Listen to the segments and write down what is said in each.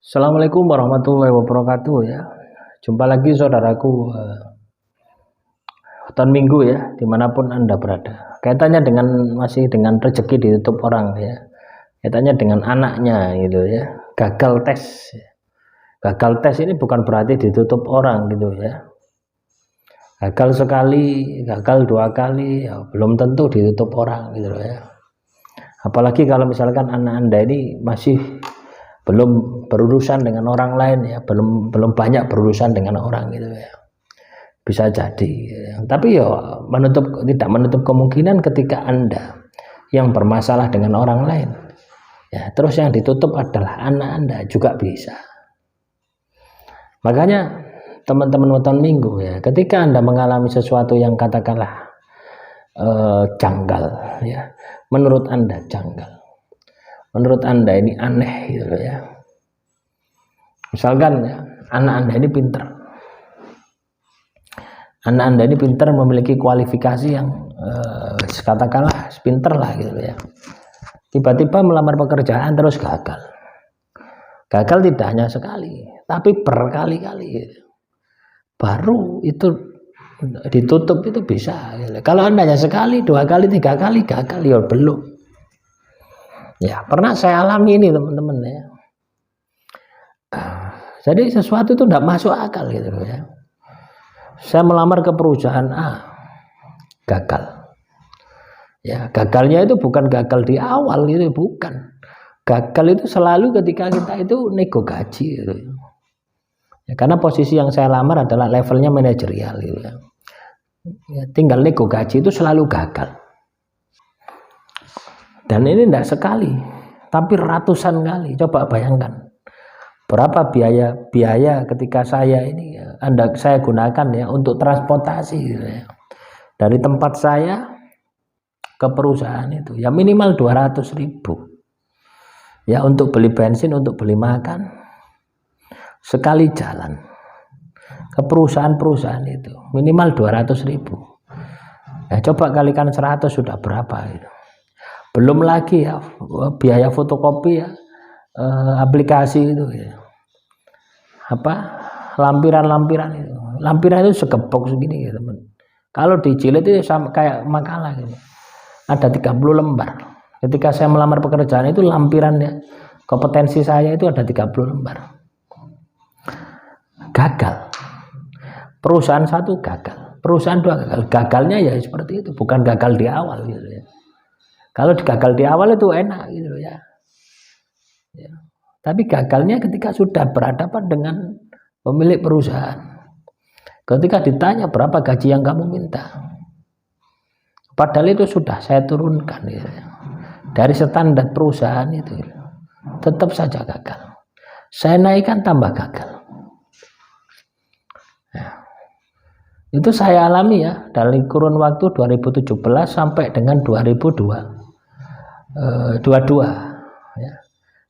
Assalamualaikum warahmatullahi wabarakatuh ya. Jumpa lagi saudaraku tahun Minggu ya, dimanapun Anda berada. Kaitannya masih dengan rezeki ditutup orang ya. Kaitannya dengan anaknya gitu ya. Gagal tes. Gagal tes ini bukan berarti ditutup orang gitu ya. Gagal sekali, gagal dua kali, ya belum tentu ditutup orang gitu ya. Apalagi kalau misalkan anak Anda ini masih belum berurusan dengan orang lain ya, belum banyak berurusan dengan orang gitu ya, bisa jadi ya. Tapi ya tidak menutup kemungkinan ketika Anda yang bermasalah dengan orang lain ya, terus yang ditutup adalah anak Anda juga bisa. Makanya teman-teman weton minggu ya, ketika Anda mengalami sesuatu yang katakanlah janggal ya, menurut Anda janggal, menurut Anda ini aneh gitu ya. Misalkan ya, anak Anda ini pinter, anak Anda ini pinter, memiliki kualifikasi yang katakanlah pinter lah gitu ya. Tiba-tiba melamar pekerjaan terus gagal. Gagal tidak hanya sekali, tapi berkali-kali. Baru itu ditutup itu bisa gitu. Kalau Anda hanya sekali, dua kali, tiga kali gagal ya belum. Ya pernah saya alami ini teman-teman ya. Jadi sesuatu itu tidak masuk akal gitu ya. Saya melamar ke perusahaan A, gagal. Ya, gagalnya itu bukan gagal di awal itu, bukan. Gagal itu selalu ketika kita itu nego gaji gitu. Ya, karena posisi yang saya lamar adalah levelnya manajerial gitu ya. Ya, tinggal nego gaji itu selalu gagal. Dan ini tidak sekali, tapi ratusan kali. Coba bayangkan berapa biaya ketika saya gunakan ya untuk transportasi gitu ya. Dari tempat saya ke perusahaan itu ya minimal 200.000 ya, untuk beli bensin, untuk beli makan sekali jalan ke perusahaan-perusahaan itu minimal 200.000 ya. Coba kalikan 100 sudah berapa gitu. Belum lagi ya biaya fotokopi ya, aplikasi itu ya, lampiran itu segepok segini ya teman. Kalau dijilid itu sama kayak makalah gitu, ada 30 lembar. Ketika saya melamar pekerjaan itu lampirannya kompetensi saya itu ada 30 lembar. Gagal. Perusahaan satu gagal, perusahaan dua gagal. Gagalnya ya seperti itu, bukan gagal di awal gitu ya. Kalau gagal di awal itu enak gitu ya. Tapi gagalnya ketika sudah berhadapan dengan pemilik perusahaan. Ketika ditanya berapa gaji yang kamu minta, padahal itu sudah saya turunkan gitu ya. Dari standar perusahaan itu tetap saja gagal. Saya naikkan tambah gagal. Ya. Itu saya alami ya dari kurun waktu 2017 sampai dengan 2022 ya.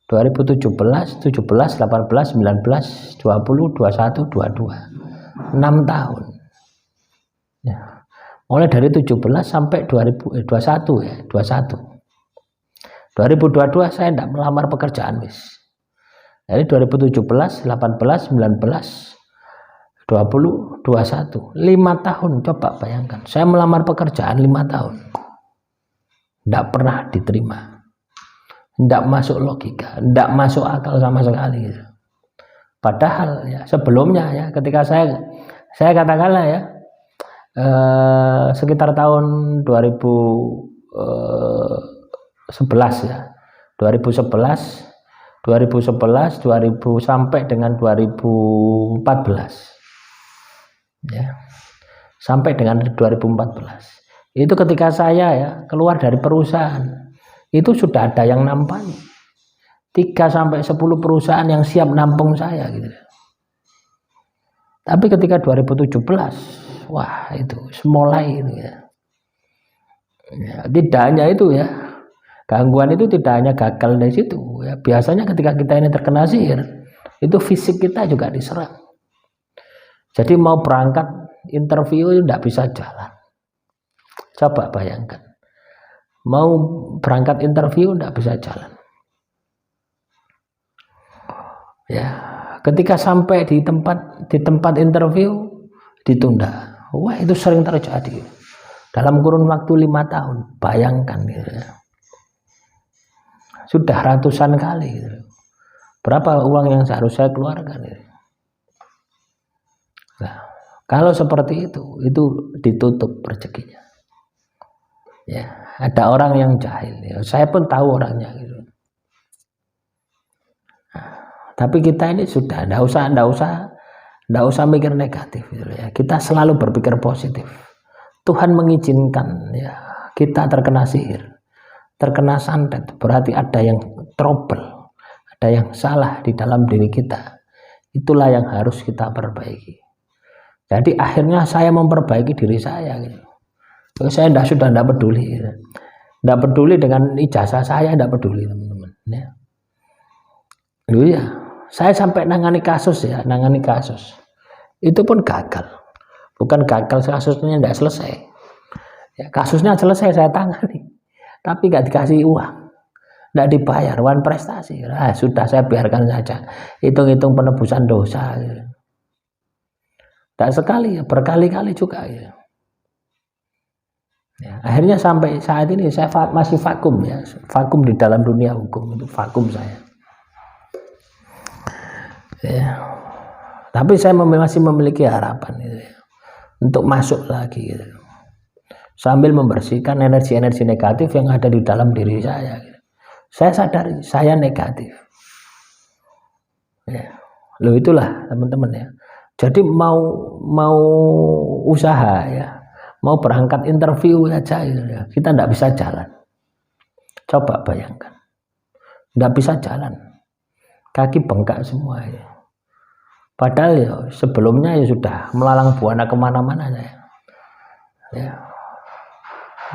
2017, 17, 18, 19, 20, 21, 22 6 tahun ya. Mulai dari 17 sampai 2021 ya, 2022 saya tidak melamar pekerjaan wis. Jadi 2017, 18, 19, 20, 21 5 tahun. Coba bayangkan, saya melamar pekerjaan 5 tahun tidak pernah diterima. Tidak masuk logika, tidak masuk akal sama sekali. Padahal ya sebelumnya ya, ketika saya katakanlah ya sekitar tahun 2011 ya, 2011 sampai dengan 2014 ya, sampai dengan 2014 itu ketika saya ya keluar dari perusahaan itu sudah ada yang nampani 3-10 perusahaan yang siap nampung saya gitu. Tapi ketika 2017 wah itu mulai itu ya. Tidak hanya itu ya, gangguan itu tidak hanya gagal dari situ ya. Biasanya ketika kita ini terkena sihir itu fisik kita juga diserang. Jadi mau berangkat interview itu tidak bisa jalan. Coba bayangkan, mau berangkat interview tidak bisa jalan Ya, ketika sampai di tempat interview ditunda. Wah, itu sering terjadi dalam kurun waktu 5 tahun. Bayangkan gitu ya. Sudah ratusan kali gitu. Berapa uang yang seharusnya saya keluarkan gitu. Nah, kalau seperti itu ditutup rezekinya. Ya, ada orang yang jahil ya. Saya pun tahu orangnya gitu. Tapi kita ini sudah enggak usah mikir negatif gitu ya. Kita selalu berpikir positif. Tuhan mengizinkan ya kita terkena sihir, terkena santet, berarti ada yang trouble, ada yang salah di dalam diri kita. Itulah yang harus kita perbaiki. Jadi akhirnya saya memperbaiki diri saya gitu. Saya sudah enggak peduli gitu. Enggak peduli dengan ijazah saya, enggak peduli teman-teman ya. Loh ya, saya sampai nangani kasus. Itu pun gagal. Bukan gagal, kasusnya tidak selesai. Ya, kasusnya selesai saya tangani, tapi nggak dikasih uang, nggak dibayar, wan prestasi. Sudah saya biarkan saja. Hitung-hitung penebusan dosa. Ya. Tidak sekali, ya, berkali-kali juga. Ya. Ya, akhirnya sampai saat ini saya masih vakum ya, vakum di dalam dunia hukum itu vakum saya. Ya. Tapi saya masih memiliki harapan gitu ya, untuk masuk lagi gitu. Sambil membersihkan energi-energi negatif yang ada di dalam diri saya gitu. Saya sadari saya negatif ya. Loh itulah teman-teman ya. Jadi mau usaha ya, mau berangkat interview aja gitu ya, kita tidak bisa jalan. Coba bayangkan, tidak bisa jalan, kaki bengkak semua ya. Padahal ya sebelumnya ya sudah melalang buana kemana-mana ya.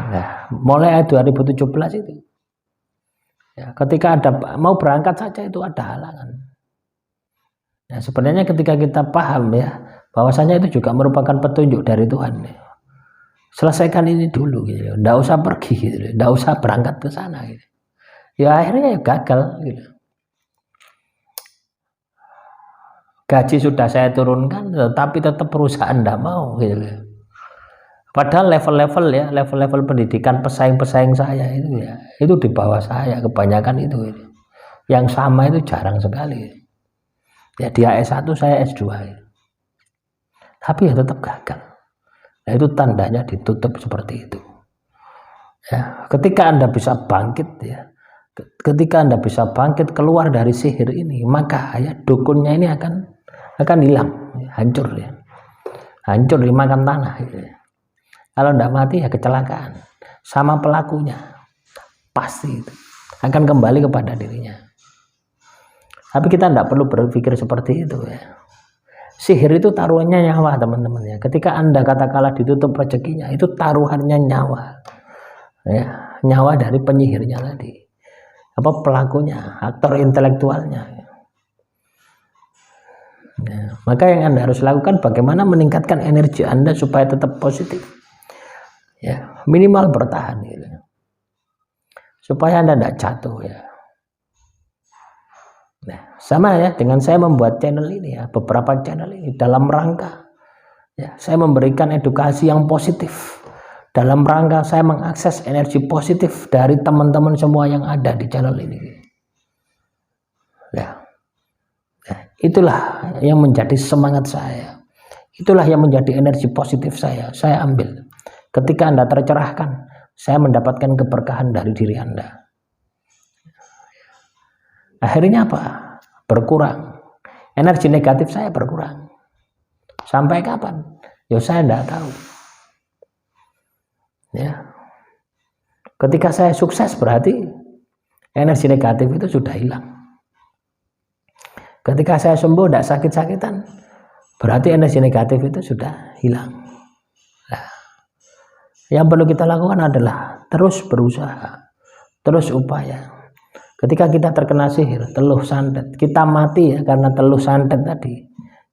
Nah, mulai 2017 itu ya, ketika ada mau berangkat saja itu ada halangan. Nah, sebenarnya ketika kita paham ya bahwasanya itu juga merupakan petunjuk dari Tuhan ya. Selesaikan ini dulu gitu, nggak usah pergi gitu, nggak usah berangkat ke sana gitu. Ya akhirnya ya gagal gitu. Gaji sudah saya turunkan, tetapi tetap perusahaan tidak mau gitu. Padahal level-level pendidikan pesaing-pesaing saya itu ya, itu di bawah saya kebanyakan itu. Yang sama itu jarang sekali. Ya dia S1 saya S2. Tapi ya tetap gagal. Nah, itu tandanya ditutup seperti itu. Ya, ketika Anda bisa bangkit ya, ketika Anda bisa bangkit keluar dari sihir ini, maka ya dukunnya ini akan hilang, hancur ya, hancur dimakan tanah gitu ya. Kalau tidak mati ya kecelakaan, sama pelakunya pasti itu akan kembali kepada dirinya. Tapi kita tidak perlu berpikir seperti itu ya. Sihir itu taruhannya nyawa teman-teman ya. Ketika Anda katakanlah ditutup rezekinya, itu taruhannya nyawa ya, nyawa dari penyihirnya tadi, apa pelakunya, aktor intelektualnya. Ya, maka yang Anda harus lakukan bagaimana meningkatkan energi Anda supaya tetap positif ya, minimal bertahan gitu, supaya Anda tidak jatuh ya. Nah sama ya dengan saya membuat channel ini ya, beberapa channel ini dalam rangka ya, saya memberikan edukasi yang positif, dalam rangka saya mengakses energi positif dari teman-teman semua yang ada di channel ini ya. Itulah yang menjadi semangat saya, itulah yang menjadi energi positif saya ambil. Ketika Anda tercerahkan, saya mendapatkan keberkahan dari diri Anda. Akhirnya apa? Berkurang. Energi negatif saya berkurang. Sampai kapan? Ya saya tidak tahu. Ya. Ketika saya sukses berarti energi negatif itu sudah hilang. Ketika saya sembuh tidak sakit-sakitan, berarti energi negatif itu sudah hilang. Nah, yang perlu kita lakukan adalah terus berusaha, terus upaya. Ketika kita terkena sihir, teluh santet, kita mati ya karena teluh santet tadi,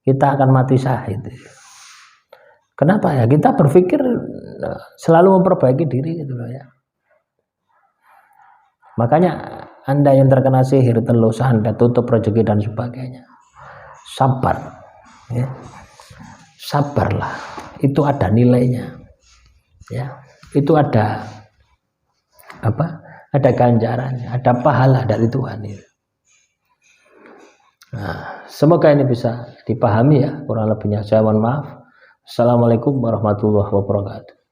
kita akan mati syahid. Kenapa ya? Kita berpikir selalu memperbaiki diri gitu loh ya. Makanya Anda yang terkena sihir, teluh santet, tutup rezeki dan sebagainya, sabar, ya. Sabarlah, itu ada nilainya, ya. Itu ada apa? Ada ganjarannya, ada pahala dari Tuhan itu. Nah, semoga ini bisa dipahami ya, kurang lebihnya saya mohon maaf. Assalamualaikum warahmatullahi wabarakatuh.